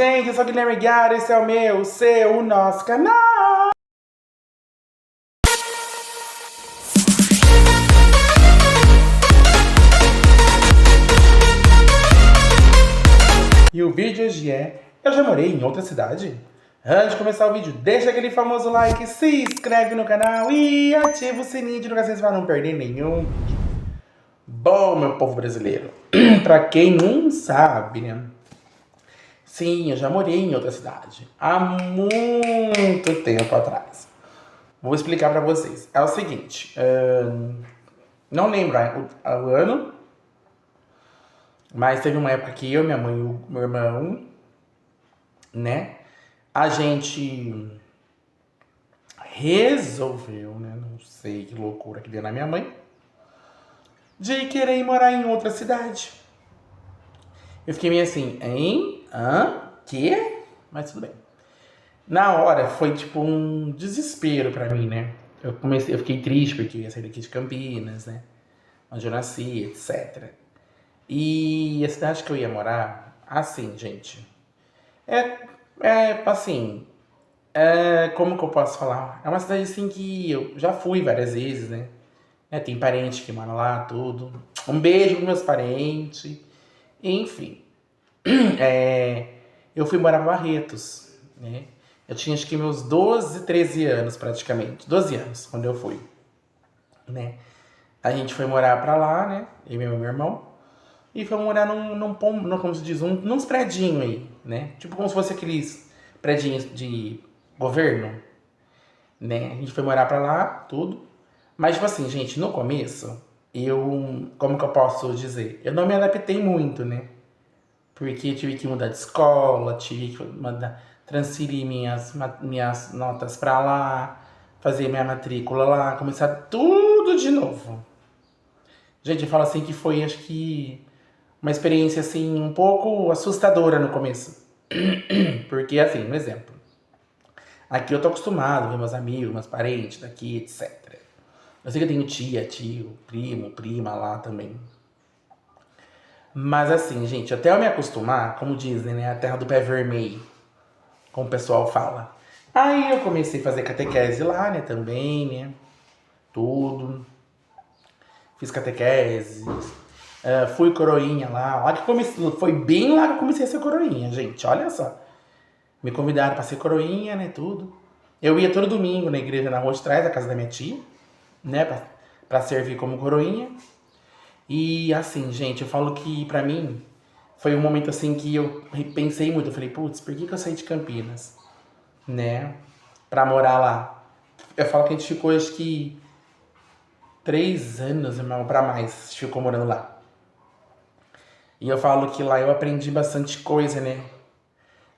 gente, eu sou o Guilherme Guiara, esse é o meu, o seu, o nosso canal. E o vídeo hoje é, eu já morei em outra cidade? Antes de começar o vídeo, deixa aquele famoso like, se inscreve no canal e ativa o sininho de notificações para não perder nenhum vídeo. Bom, meu povo brasileiro, pra quem não sabe, né? Sim, eu já morei em outra cidade, há muito tempo atrás. Vou explicar pra vocês. É o seguinte, não lembro o ano, mas teve uma época que eu, minha mãe e o meu irmão, né? A gente resolveu, né? Não sei que loucura que deu na minha mãe, de querer ir morar em outra cidade. Eu fiquei meio assim, hein? Quê? Mas tudo bem. Na hora foi tipo um desespero pra mim, né? Eu fiquei triste porque eu ia sair daqui de Campinas, né? Onde eu nasci, etc. E a cidade que eu ia morar, assim, gente, assim, como que eu posso falar? É uma cidade assim que eu já fui várias vezes, né? Tem parente que mora lá, tudo. Um beijo pros meus parentes. Enfim, eu fui morar em Barretos, né? Eu tinha acho que meus 12, 13 anos praticamente. 12 anos quando eu fui, né? A gente foi morar pra lá, né? Eu e meu irmão. E foi morar como se diz, nos predinhos aí, né? Tipo como se fosse aqueles predinhos de governo, né? A gente foi morar pra lá, tudo. Mas, tipo assim, gente, no começo, como que eu posso dizer? Eu não me adaptei muito, né? Porque tive que mudar de escola, tive que transferir minhas notas pra lá, fazer minha matrícula lá, começar tudo de novo. Gente, eu falo assim que foi, acho que, uma experiência, assim, um pouco assustadora no começo. Porque, assim, um exemplo. Aqui eu tô acostumado a ver meus amigos, meus parentes daqui, etc. Eu sei que eu tenho tia, tio, primo, prima lá também. Mas assim, gente, até eu me acostumar, como dizem, né? A terra do pé vermelho, como o pessoal fala. Aí eu comecei a fazer catequese lá, né? Também, né? Tudo. Fiz catequese. Fui coroinha lá. Lá que comecei, foi bem lá que eu comecei a ser coroinha, gente. Olha só. Me convidaram pra ser coroinha, né? Tudo. Eu ia todo domingo na igreja na rua de trás, da casa da minha tia, né? Pra servir como coroinha. E assim, gente, eu falo que pra mim foi um momento assim que eu pensei muito. Eu falei, putz, por que eu saí de Campinas, né? Pra morar lá. Eu falo que a gente ficou, acho que 3 anos, irmão, pra mais, ficou morando lá. E eu falo que lá eu aprendi bastante coisa, né?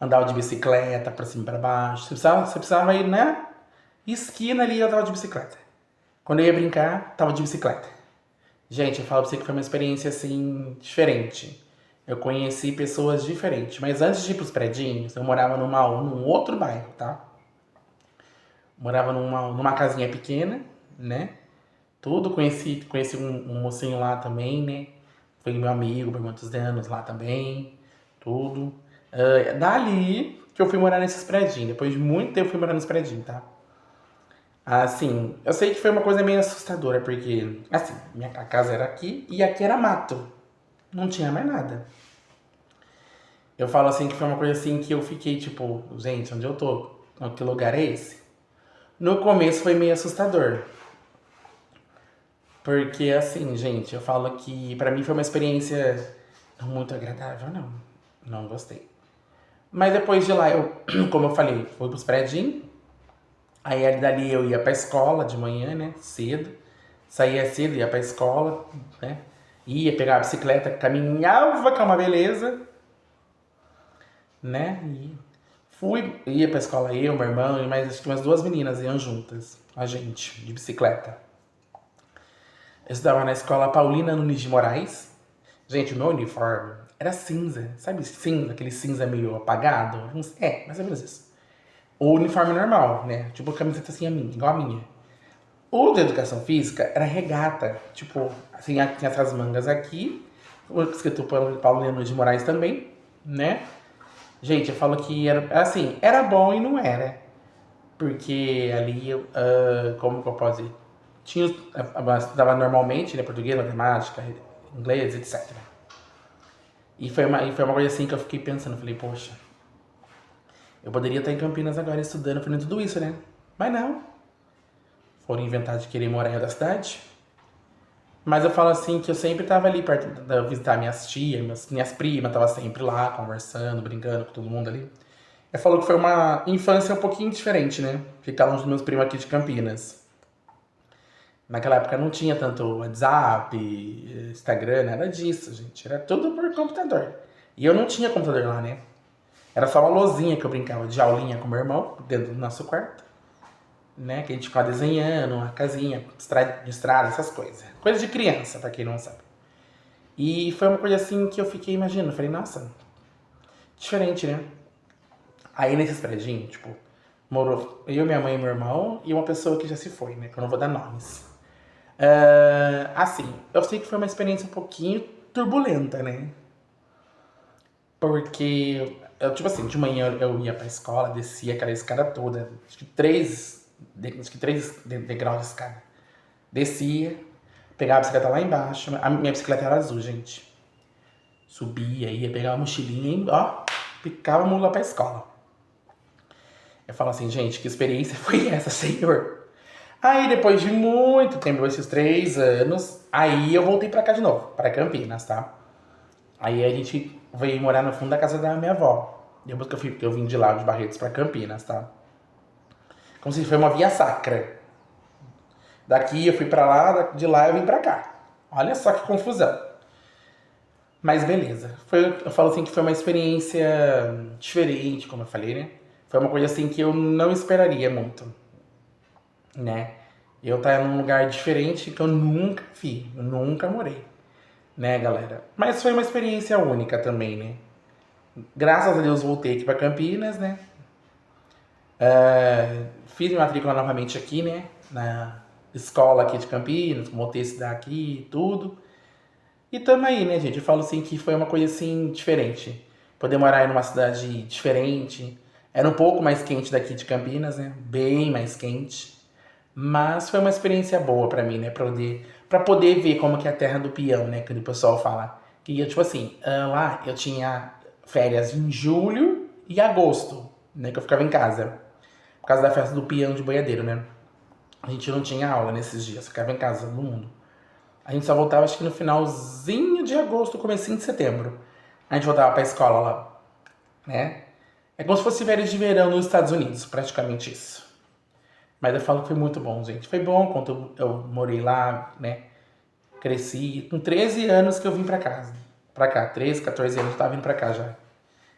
Andava de bicicleta pra cima e pra baixo. Você precisava ir na esquina ali, eu tava de bicicleta. Quando eu ia brincar, tava de bicicleta. Gente, eu falo pra você que foi uma experiência, assim, diferente. Eu conheci pessoas diferentes. Mas antes de ir pros predinhos, eu morava num outro bairro, tá? Morava numa casinha pequena, né? Tudo, conheci um mocinho lá também, né? Foi meu amigo por muitos anos lá também. Tudo. Dali que eu fui morar nesses predinhos. Depois de muito tempo eu fui morar nos predinhos, tá? Assim, eu sei que foi uma coisa meio assustadora, porque, assim, a casa era aqui e aqui era mato. Não tinha mais nada. Eu falo assim que foi uma coisa assim que eu fiquei tipo, gente, onde eu tô? Que lugar é esse? No começo foi meio assustador. Porque, assim, gente, eu falo que pra mim foi uma experiência não muito agradável, não. Não gostei. Mas depois de lá, como eu falei, fui pros predinhos. Aí dali eu ia pra escola de manhã, né? Cedo. Saía cedo, ia pra escola, né? Ia pegar a bicicleta, caminhava, que é uma beleza, né? Ia pra escola eu, meu irmão e mais acho que umas 2 meninas iam juntas, a gente, de bicicleta. Eu estudava na escola Paulina Nunes de Moraes. Gente, o meu uniforme era cinza, sabe cinza, aquele cinza meio apagado? Mais ou menos isso. O uniforme normal, né? Tipo camiseta assim, igual a minha. O de educação física era regata, tipo, assim, tinha essas mangas aqui, escrito Paulino de Moraes também, né? Gente, eu falo que era assim, era bom e não era. Porque ali, como que eu posso dizer? Tinha, estudava normalmente, né? Português, matemática, inglês, etc. E foi uma coisa assim que eu fiquei pensando. Falei, poxa, eu poderia estar em Campinas agora estudando, fazendo tudo isso, né? Mas não. Foram inventar de querer morar em outra cidade. Mas eu falo assim que eu sempre tava ali perto de visitar minhas tias, minhas primas, tava sempre lá, conversando, brincando com todo mundo ali. Eu falo que foi uma infância um pouquinho diferente, né? Ficar longe dos meus primos aqui de Campinas. Naquela época não tinha tanto WhatsApp, Instagram, nada disso, gente. Era tudo por computador. E eu não tinha computador lá, né? Era só uma lozinha que eu brincava de aulinha com meu irmão, dentro do nosso quarto. Né? Que a gente ficava desenhando, uma casinha de estrada, essas coisas. Coisa de criança, pra quem não sabe. E foi uma coisa assim que eu fiquei imaginando. Falei, nossa, diferente, né? Aí nesses predinhos, tipo, morou eu, minha mãe e meu irmão e uma pessoa que já se foi, né? Que eu não vou dar nomes. Assim, eu sei que foi uma experiência um pouquinho turbulenta, né? Porque, tipo assim, de manhã eu ia pra escola, descia aquela escada toda, acho que três degraus de escada. Descia, pegava a bicicleta lá embaixo, a minha bicicleta era azul, gente. Subia, ia pegar a mochilinha e, ó, picava a mula pra escola. Eu falo assim, gente, que experiência foi essa, senhor? Aí, depois de muito tempo, esses 3 anos, aí eu voltei pra cá de novo, pra Campinas, tá? Aí a gente veio morar no fundo da casa da minha avó. Depois que eu vim de lá, de Barretos, pra Campinas, tá? Como se foi uma via sacra. Daqui eu fui pra lá, de lá eu vim pra cá. Olha só que confusão. Mas beleza. Eu falo assim que foi uma experiência diferente, como eu falei, né? Foi uma coisa assim que eu não esperaria muito, né? Eu tava num lugar diferente que eu nunca vi, eu nunca morei, né, galera? Mas foi uma experiência única também, né? Graças a Deus voltei aqui pra Campinas, né? Fiz minha matrícula novamente aqui, né? Na escola aqui de Campinas, montei esse daqui e tudo. E tamo aí, né, gente? Eu falo assim que foi uma coisa assim diferente. Poder morar em uma cidade diferente. Era um pouco mais quente daqui de Campinas, né? Bem mais quente. Mas foi uma experiência boa pra mim, né? Pra poder ver como que é a terra do peão, né? Que o pessoal fala. Que, tipo assim, lá eu tinha férias em julho e agosto, né? Que eu ficava em casa. Por causa da festa do peão de boiadeiro, né? A gente não tinha aula nesses dias, ficava em casa, todo mundo. A gente só voltava, acho que no finalzinho de agosto, comecinho de setembro. A gente voltava pra escola lá, né? É como se fosse férias de verão nos Estados Unidos, praticamente isso. Mas eu falo que foi muito bom, gente. Foi bom quando eu morei lá, né? Cresci. Com 13 anos que eu vim pra casa. Pra cá, 13, 14 anos eu tava vindo pra cá já.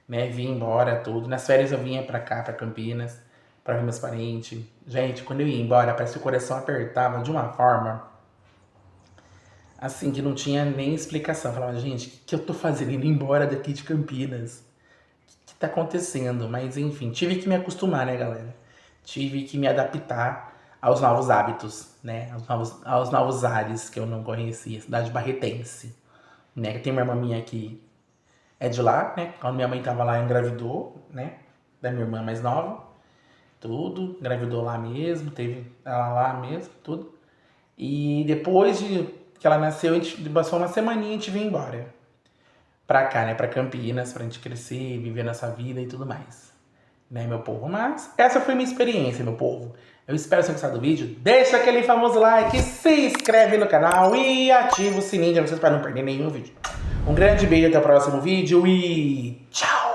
Né? Vim embora, tudo. Nas férias eu vinha pra cá, pra Campinas, pra ver meus parentes. Gente, quando eu ia embora, parece que o coração apertava de uma forma assim, que não tinha nem explicação. Eu falava, gente, o que eu tô fazendo indo embora daqui de Campinas? O que tá acontecendo? Mas enfim, tive que me acostumar, né, galera? Tive que me adaptar aos novos hábitos, né? Aos novos ares que eu não conhecia, cidade barretense, né? Que tem uma irmã minha que é de lá, né? Quando minha mãe tava lá, engravidou, né? Da minha irmã mais nova, tudo, engravidou lá mesmo, teve ela lá mesmo, tudo. E depois de que ela nasceu, a gente passou uma semaninha e a gente veio embora. Pra cá, né? Pra Campinas, pra gente crescer, viver nossa vida e tudo mais. Né, meu povo? Mas essa foi minha experiência, meu povo. Eu espero que vocês tenham gostado do vídeo. Deixa aquele famoso like, se inscreve no canal e ativa o sininho de vocês para não perder nenhum vídeo. Um grande beijo, até o próximo vídeo e tchau!